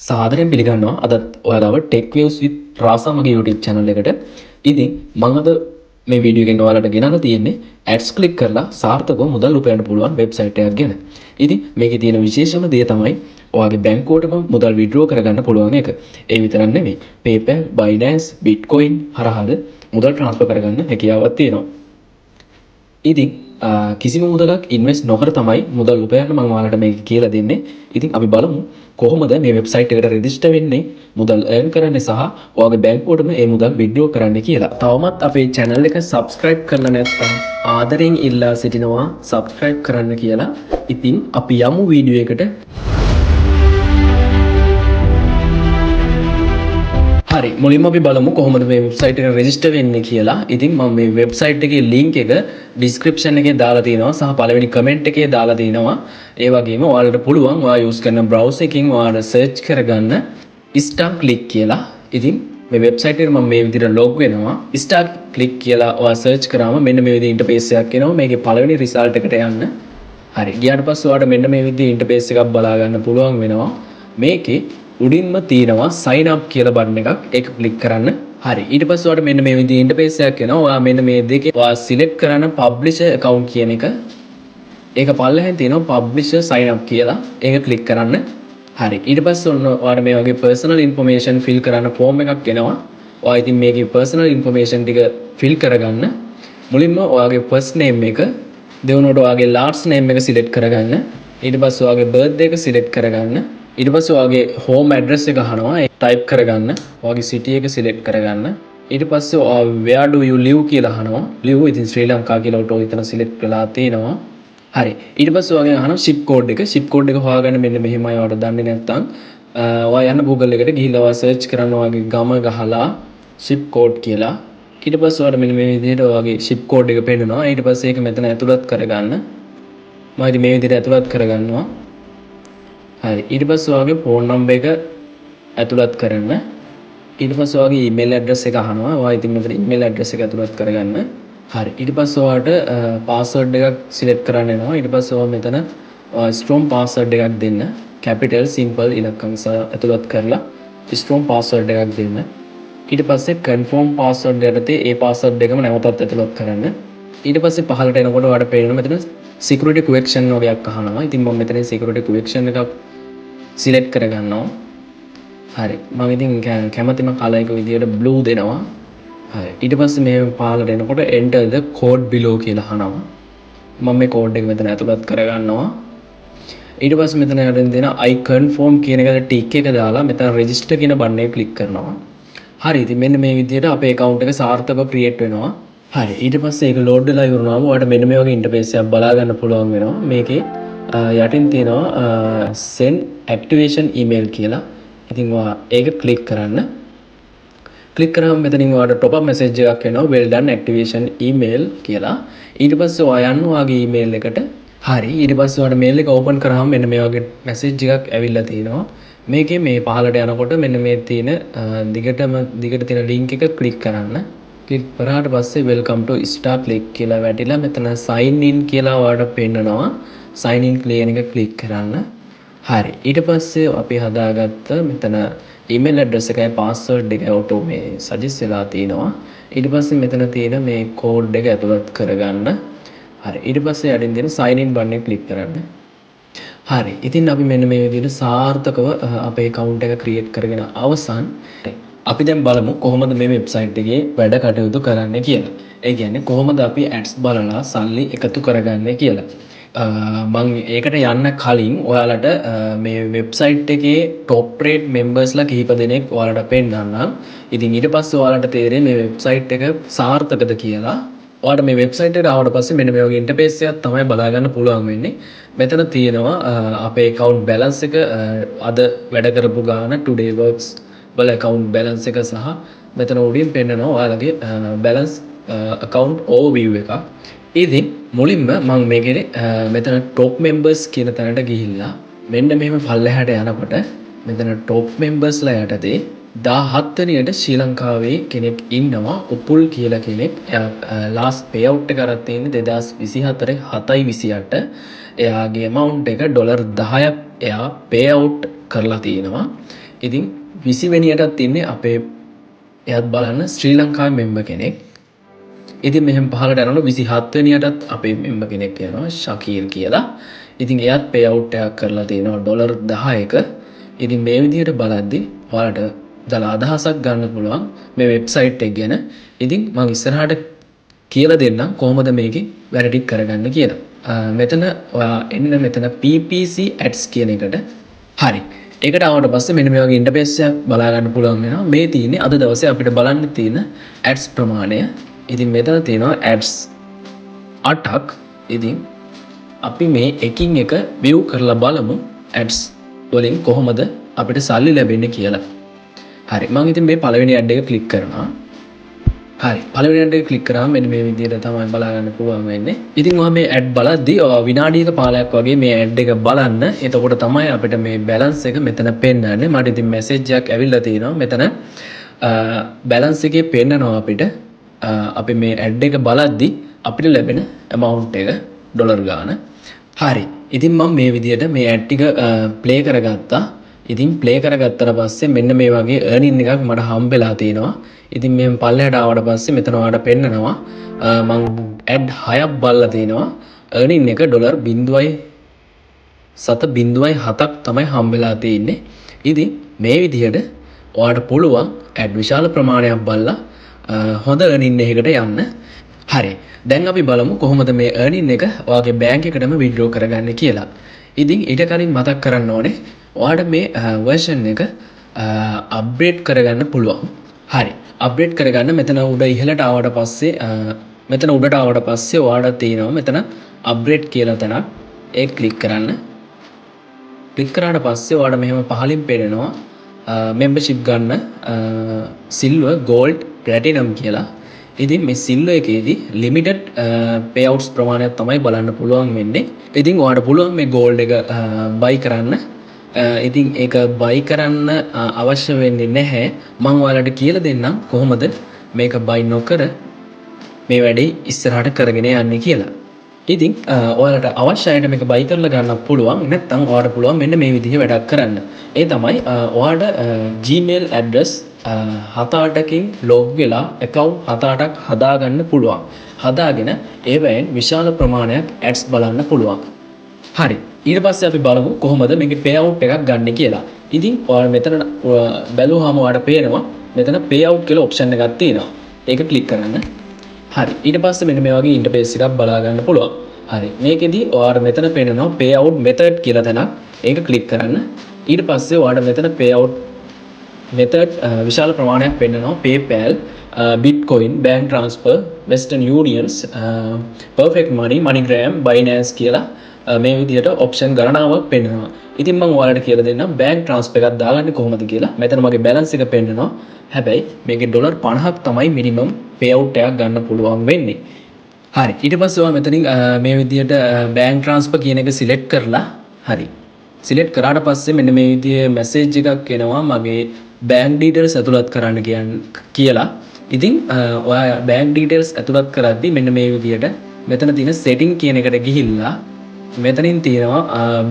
සාදරයෙන් පිළිගන්නවා අදත් ඔයාලව ටෙක් වේව්ස් විත් රාසා මගේ YouTube channel එකට. ඉතින් මම අද මේ වීඩියෝ එකෙන් ඔයාලට ගෙනල්ලා තියෙන්නේ ads click කරලා සාර්ථකව මුදල් උපයන්න පුළුවන් වෙබ්සයිට් එකක් ගැන. ඉතින් මේකේ තියෙන විශේෂම දේ තමයි ඔයාගේ බැංකුවටම මුදල් withdraw කරගන්න පුළුවන් එක. ඒ විතරක් නෙවෙයි PayPal, Binance, Bitcoin හරහාද මුදල් transfer කරගන්න හැකියාවක් තියෙනවා. ඉතින් කිසිම මුදලක් ඉන්වෙස්ට් නොකර තමයි මුදල් උපයන්න මම ඔයාලට මේක කියලා දෙන්නේ. ඉතින් අපි බලමු කොහොමද මේ වෙබ්සයිට් එකට රෙජිස්ටර් වෙන්නේ, මුදල් earn කරන්නේ සහ ඔයාගේ බැංකුවටම මේ මුදල් withdraw කරන්න කියලා. තවමත් අපේ channel එක subscribe කරලා නැත්නම් ආදරෙන් ඉල්ලා සිටිනවා subscribe කරන්න කියලා. ඉතින් අපි යමු වීඩියෝ එකට. හරි, මුලින්ම අපි බලමු කොහොමද මේ වෙබ්සයිට් එකට රෙජිස්ටර් වෙන්නේ කියලා. ඉතින් මම මේ වෙබ්සයිට් එකේ link එක description එකේ දාලා තියෙනවා සහ පළවෙනි comment එකේ දාලා තියෙනවා. ඒ වගේම ඔයාලට පුළුවන් ඔයා use කරන browser එකකින් ඔයාලා search කරගන්න start click කියලා. ඉතින් මේ වෙබ්සයිට් එකට මම මේ විදිහට log වෙනවා. start click කියලා ඔයා search කරාම මෙන්න මේ විදිහේ interface එකක් එනවා. මේකේ පළවෙනි result එකට යන්න. හරි, ගියාට පස්සේ ඔයාලට මෙන්න මේ විදිහේ interface එකක් බලා ගන්න පුළුවන් වෙනවා. මේකේ උඩින්ම තියෙනවා sign up කියලා බටන් එකක්. ඒක ක්ලික් කරන්න. හරි, ඊට පස්සේ ඔයාලට මෙන්න මේ විදිහේ ඉන්ටර්ෆේස් එකක් එනවා. ඔයා මෙන්න මේ දෙකේ ඔයා සිලෙක්ට් කරන publisher account කියන එක. ඒක පල්ලෙහෙන් තියෙනවා publisher sign up කියලා. ඒක ක්ලික් කරන්න. හරි, ඊට පස්සේ ඔන්න ඔයාලට මේ වගේ personal information fill කරන්න form එකක් එනවා. ඔයා ඉතින් මේකේ personal information ටික fill කරගන්න. මුලින්ම ඔයාගේ first name එක, දෙවෙනුවට ඔයාගේ last name එක select කරගන්න. ඊට පස්සේ ඔයාගේ birthday එක select කරගන්න. ඊට පස්සේ ඔයාගේ home address එක අහනවා. ඒක type කරගන්න. ඔයාගේ city එක select කරගන්න. ඊට පස්සේ where do you live කියලා අහනවා. live ඉතින් ශ්‍රී ලංකා කියලා ඔටෝ එතන select වෙලා තියෙනවා. හරි, ඊට පස්සේ ඔයාගෙන් අහනවා ship code එක. ship code එක හොයාගන්න මෙන්න මෙහෙමයි. ඔයාලට දන්නේ නැත්නම් ඔයා යන්න Google එකට ගිහිල්ලා ඔයා search කරන්න ඔයාගේ ගම ගහලා ship code කියලා. ඊට පස්සේ ඔයාලට මෙන්න මේ විදිහට ඔයාගේ ship code එක පෙන්නනවා. ඊට පස්සේ ඒක මෙතන ඇතුළත් කරගන්න. මම ඉතින් මේ විදිහට ඇතුළත් කරගන්නවා. හරි, ඊට පස්සේ ඔයාගේ ෆෝන් නම්බර් එක ඇතුළත් කරන්න. ඊට පස්සේ ඔයාගේ ඊමේල් ඇඩ්‍රස් එක අහනවා. ඔයා ඉතින් මෙතන ඊමේල් ඇඩ්‍රස් එක ඇතුළත් කරගන්න. හරි, ඊට පස්සේ ඔයාට පාස්වර්ඩ් එකක් සිලෙක්ට් කරන්න වෙනවා. ඊට පස්සේ ඔයා මෙතන strong password එකක් දෙන්න. capital simple ඉලක්කම් ඇතුළත් කරලා strong password එකක් දෙන්න. ඊට පස්සේ confirm password යටතේ ඒ password එකම නැවතත් ඇතුළත් කරන්න. ඊට පස්සේ පහළට එනකොට ඔයාට පේනවා මෙතන security question වගේක් අහනවා. ඉතින් මම මෙතන security question එකක් select කරගන්නවා. හරි, මම ඉතින් කැමතිම color එක විදියට blue දෙනවා. හරි, ඊට පස්සේ මේ පහළට එනකොට enter the code below කියලා අහනවා. මම මේ code එක මෙතන ඇතුළත් කරගන්නවා. ඊට පස්සේ මෙතන යටින් දෙන I confirm කියන එකට tick එක දාලා මෙතන register කියන බටන් එක click කරනවා. හරි, ඉතින් මෙන්න මේ විදියට අපේ account එක සාර්ථකව create වෙනවා. හරි, ඊට පස්සේ ඒක load වෙලා ඉවරනවාම ඔයාලට මෙන්න මේ වගේ interface එකක් බලා ගන්න පුළුවන් වෙනවා. මේකේ යටින් තියෙනවා send activation email කියලා. ඉතින් ඔයා ඒක click කරන්න. click කරාම මෙතනින් ඔයාලට top up message එකක් එනවා well done activation email කියලා. ඊට පස්සේ ඔයා යන්න ඔයාගේ email එකට. හරි, ඊට පස්සේ ඔයාලට mail එක open කරාම මෙන්න මේ වගේ message එකක් ඇවිල්ලා තිනවා. මේකේ මේ පහළට යනකොට මෙන්න මේ තියෙන දිගට තියෙන link එක click කරන්න. ක්ලික් කරාට පස්සේ welcome to start click කියලා වැටිලා මෙතන sign in කියලා ඔයාලට පෙන්නනවා. sign in කියන එක click කරන්න. හරි, ඊට පස්සේ අපි හදාගත්ත මෙතන email address එකයි password එකයි auto මේ suggest වෙලා තිනවා. ඊට පස්සේ මෙතන තියෙන මේ code එක ඇතුළත් කරගන්න. හරි, ඊට පස්සේ යටින් තියෙන sign in button එක click කරන්න. හරි, ඉතින් අපි මෙන්න මේ විදිහට සාර්ථකව අපේ account එක create කරගෙන අවසන්. අපි දැන් බලමු කොහොමද මේ වෙබ්සයිට් එකේ වැඩ කටයුතු කරන්නේ කියලා. ඒ කියන්නේ කොහොමද අපි ads බලලා සල්ලි එකතු කරගන්නේ කියලා. මම ඒකට යන්න කලින් ඔයාලට මේ වෙබ්සයිට් එකේ top rate membersලා කිහිප දෙනෙක් ඔයාලට පෙන්නන්නම්. ඉතින් ඊට පස්සේ ඔයාලට තේරෙන්නේ මේ වෙබ්සයිට් එක සාර්ථකද කියලා. ඔයාලට මේ වෙබ්සයිට් එකට ආවට පස්සේ මෙන්න මේ වගේ ඉන්ටර්ෆේස් එකක් තමයි බලා ගන්න පුළුවන් වෙන්නේ. මෙතන තියෙනවා අපේ account balance එක අද වැඩ කරපු ගාන today works බල account balance එක සහ මෙතන උඩින් පෙන්නනවා ඔයාලගේ balance account overview එක. ඉතින් මුලින්ම මම මේකේ මෙතන top members කියන තැනට ගිහිල්ලා මෙන්න මෙහෙම පල්ලෙහාට යනකොට මෙතන top members ලා යටතේ 17 වෙනියට ශ්‍රී ලංකාවේ කෙනෙක් ඉන්නවා උපුල් කියලා කෙනෙක්. එයා last payout එක අරන් තියෙන්නේ 2024 7/28. එයාගේ amount එක $10ක් එයා payout කරලා තියෙනවා. ඉතින් 20 වෙනියටත් ඉන්නේ අපේ එයාත් බලන්න ශ්‍රී ලංකාවේ මෙම්බර් කෙනෙක්. ඉතින් මෙහෙම පහලට යනකොට 27 වෙනියටත් අපේ මෙම්බර් කෙනෙක් යනවා ශකීර් කියලා. ඉතින් එයාත් පේ අවුට් එකක් කරලා තියෙනවා ඩොලර් 10ක. ඉතින් මේ විදිහට බලද්දි ඔයාලට දාලා අදහසක් ගන්න පුළුවන් මේ වෙබ්සයිට් එක ගැන. ඉතින් මම ඉස්සරහට කියලා දෙන්නම් කොහොමද මේකේ වැඩ ටික කරගන්න කියලා. මෙතන ඔයා එන්න මෙතන PPC ads කියන එකට. හරි. ඒකට ආවට පස්සේ මෙන්න මේ වගේ ඉන්ටර්ෆේස් එකක් බලා ගන්න පුළුවන් වෙනවා. මේ තියෙන්නේ අද දවසේ අපිට බලන්න තියෙන ads ප්‍රමාණය. ඉතින් මෙතන තියෙනවා ads 8ක්. ඉතින් අපි මේ එකින් එක view කරලා බලමු ads වලින් කොහොමද අපිට සල්ලි ලැබෙන්නේ කියලා. හරි. මම ඉතින් මේ පළවෙනි ad එක ක්ලික් කරනවා. හරි. පළවෙනි ad එක ක්ලික් කරාම මෙන්න මේ විදිහට තමයි බලා ගන්න පුළුවන් වෙන්නේ. ඉතින් ඔයා මේ ad බලද්දී විනාඩියක පාලයක් වගේ මේ ad එක බලන්න. එතකොට තමයි අපිට මේ balance එක මෙතන පෙන්නන්නේ. මට ඉතින් message එකක් ඇවිල්ලා තියෙනවා. මෙතන balance එකේ පෙන්නනවා අපිට අපි මේ ad එක බලද්දී අපිට ලැබෙන amount එක ඩොලර් ගාන. හරි. ඉතින් මම මේ විදිහට මේ ad ටික play කරගත්තා. ඉතින් play කරගත්තට පස්සේ මෙන්න මේ වගේ earning එකක් මට හම්බෙලා තියෙනවා. ඉතින් මේ පල්ලෙහාට ආවට පස්සේ මෙතන ඔයාලට පෙන්නනවා මම ad 6ක් බලලා තිනවා. earning එක ඩොලර් 0.707ක් තමයි හම්බෙලා තියෙන්නේ. ඉතින් මේ විදිහට ඔයාලට පුළුවන් ad විශාල ප්‍රමාණයක් බලලා හොඳ earning එකකට යන්න. හරි. දැන් අපි බලමු කොහොමද මේ earning එක ඔයාගේ බැංක් එකටම withdraw කරගන්නේ කියලා. ඉතින් ඊට කලින් මතක් කරන්න ඕනේ ඔයාලට මේ version එක upgrade කරගන්න පුළුවන්. හරි. අප්ඩේට් කරගන්න මෙතන උඩ ඉහළට ආවට පස්සේ මෙතන උඩට ආවට පස්සේ ඔයාලට තියෙනවා මෙතන අප්ග්‍රේඩ් කියලා තැනක්. ඒක ක්ලික් කරන්න. ක්ලික් කරාට පස්සේ ඔයාලට මෙහෙම පහලින් පේනවා membership ගන්න silver gold platinum කියලා. ඉතින් මේ silver එකේදී limited payouts ප්‍රමාණයක් තමයි බලන්න පුළුවන් වෙන්නේ. ඉතින් ඔයාලට පුළුවන් මේ gold එක buy කරන්න. ඉතින් ඒක buy කරන්න අවශ්‍ය වෙන්නේ නැහැ. මම ඔයාලට කියලා දෙන්නම් කොහොමද මේක buy නොකර මේ වැඩේ ඉස්සරහට කරගෙන යන්නේ කියලා. ඉතින් ඔයාලට අවශ්‍ය අයට මේක buy කරලා ගන්න පුළුවන්. නැත්නම් ඔයාලට පුළුවන් මෙන්න මේ විදිහේ වැඩක් කරන්න. ඒ තමයි ඔයාලට Gmail address 7-8කින් log වෙලා account 7-8ක් හදාගන්න පුළුවන්. හදාගෙන ඒවෙන් විශාල ප්‍රමාණයක් ads බලන්න පුළුවන්. හරි. ඊට පස්සේ අපි බලමු කොහොමද මේකේ payout එකක් ගන්න කියලා. ඉතින් ඔයාලා මෙතන බැලුවාම ඔයාලට පේනවා මෙතන payout කියලා option එකක් තියෙනවා. ඒක ක්ලික් කරන්න. හරි. ඊට පස්සේ මෙන්න මේ වගේ ඉන්ටර්ෆේස් එකක් බලා ගන්න පුළුවන්. හරි. මේකෙදි ඔයාලට මෙතන පේනවා payout method කියලා තැනක්. ඒක ක්ලික් කරන්න. ඊට පස්සේ ඔයාලට මෙතන payout method විශාල ප්‍රමාණයක් පෙන්නනවා. PayPal, Bitcoin, bank transfer, Western Unions, perfect money, MoneyGram, Binance කියලා මේ විදිහට ඔප්ෂන් ගණනාවක් පෙන්නනවා. ඉතින් මම ඔයාලට කියලා දෙන්නම් බැංක් ට්‍රාන්ස්ෆර් එකක් දාගන්නේ කොහොමද කියලා. මෙතන මගේ බැලන්ස් එක පෙන්නනවා. හැබැයි මේකේ ඩොලර් 50ක් තමයි මිනිමම් පේඅවුට් එකක් ගන්න පුළුවන් වෙන්නේ. හරි. ඊට පස්සේ ඔයා මෙතනින් මේ විදිහට බැංක් ට්‍රාන්ස්ෆර් කියන එක සිලෙක්ට් කරලා හරි. සිලෙක්ට් කරාට පස්සේ මෙන්න මේ විදිහේ මැසේජ් එකක් එනවා මගේ බැංක් ඩීටේල්ස් ඇතුළත් කරන්න කියලා. ඉතින් ඔයා බැංක් ඩීටේල්ස් ඇතුළත් කරද්දී මෙන්න මේ විදිහට මෙතන තියෙන setting කියන එකට ගිහිල්ලා මෙතනින් තියෙනවා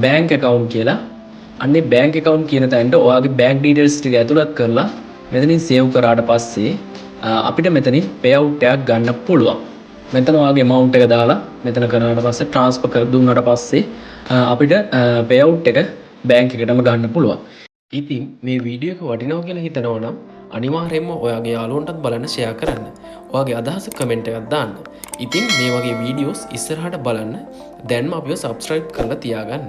බැංක් account කියලා. අන්නේ බැංක් account කියන තැනට ඔයාගේ බැංක් details ටික ඇතුළත් කරලා මෙතනින් save කරාට පස්සේ අපිට මෙතනින් payout එකක් ගන්න පුළුවන්. මෙතන ඔයාගේ amount එක දාලා මෙතන කරනාට පස්සේ transfer කර දුන්නාට පස්සේ අපිට payout එක බැංක් එකටම ගන්න පුළුවන්. ඉතින් මේ වීඩියෝ එක වටිනවා කියලා හිතනවා නම් අනිවාර්යයෙන්ම ඔයාගේ යාළුවන්ටත් බලන්න share කරන්න. ඔයාගේ අදහස comment එකක් දාන්න. ඉතින් මේ වගේ වීඩියෝස් ඉස්සරහට බලන්න දැන්ම අපිව subscribe කරලා තියාගන්න.